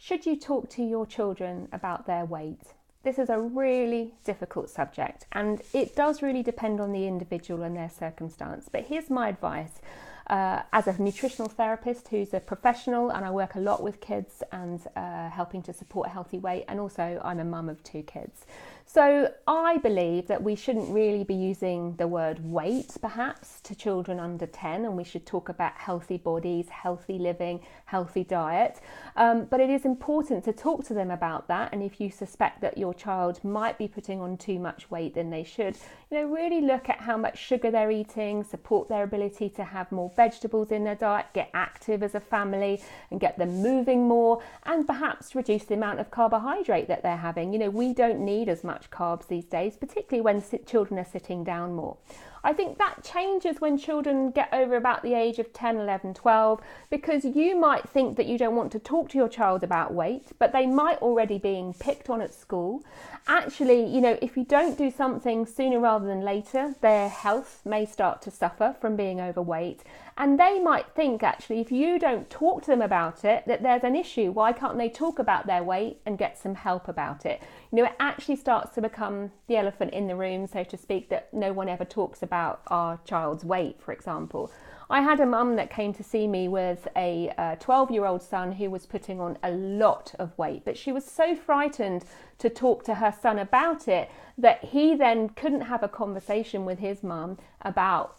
Should you talk to your children about their weight? This is a really difficult subject, and it does really depend on the individual and their circumstance. But here's my advice. As a nutritional therapist who's a professional, and I work a lot with kids and helping to support a healthy weight, and also I'm a mum of 2 kids. So I believe that we shouldn't really be using the word weight perhaps to children under 10, and we should talk about healthy bodies, healthy living, healthy diet. But it is important to talk to them about that, and if you suspect that your child might be putting on too much weight than they should, really look at how much sugar they're eating, support their ability to have more vegetables in their diet, get active as a family and get them moving more, and perhaps reduce the amount of carbohydrate that they're having. We don't need as much carbs these days, particularly when children are sitting down more. I think that changes when children get over about the age of 10, 11, 12, because you might think that you don't want to talk to your child about weight, but they might already being picked on at school. Actually, if you don't do something sooner rather than later, their health may start to suffer from being overweight. And they might think, actually, if you don't talk to them about it, that there's an issue. Why can't they talk about their weight and get some help about it? It actually starts to become the elephant in the room, so to speak, that no one ever talks about our child's weight, for example. I had a mum that came to see me with a 12-year-old son who was putting on a lot of weight, but she was so frightened to talk to her son about it that he then couldn't have a conversation with his mum about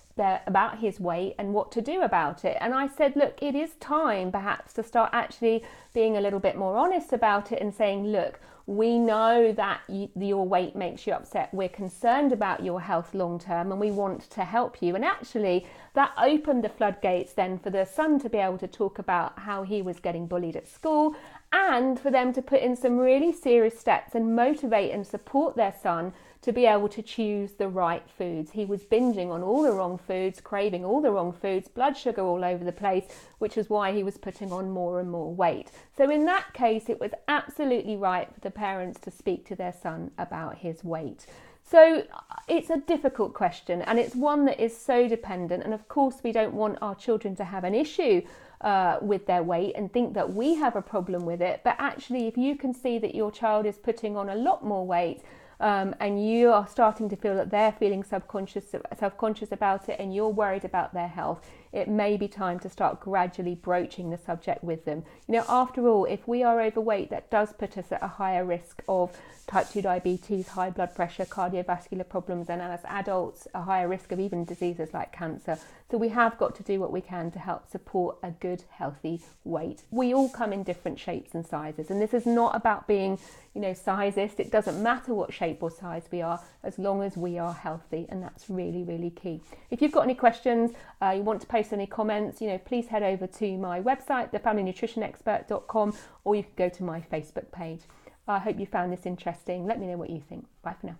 his weight and what to do about it. And I said, look, it is time perhaps to start actually being a little bit more honest about it and saying, look, we know that your weight makes you upset. We're concerned about your health long term and we want to help you. And actually that opened the floodgates then for the son to be able to talk about how he was getting bullied at school, and for them to put in some really serious steps and motivate and support their son to be able to choose the right foods. He was binging on all the wrong foods, craving all the wrong foods, blood sugar all over the place, which is why he was putting on more and more weight. So in that case, it was absolutely right for the parents to speak to their son about his weight. So it's a difficult question, and it's one that is so dependent. And of course, we don't want our children to have an issue with their weight and think that we have a problem with it. But actually, if you can see that your child is putting on a lot more weight, and you are starting to feel that they're feeling self-conscious about it, and you're worried about their health, it may be time to start gradually broaching the subject with them. After all, if we are overweight, that does put us at a higher risk of type 2 diabetes, high blood pressure, cardiovascular problems, and as adults, a higher risk of even diseases like cancer. So we have got to do what we can to help support a good, healthy weight. We all come in different shapes and sizes, and this is not about being, sizist. It doesn't matter what shape or size we are, as long as we are healthy, and that's really, really key. If you've got any questions, you want to post any comments, please head over to my website, thefamilynutritionexpert.com, or you can go to my Facebook page. I hope you found this interesting. Let me know what you think. Bye for now.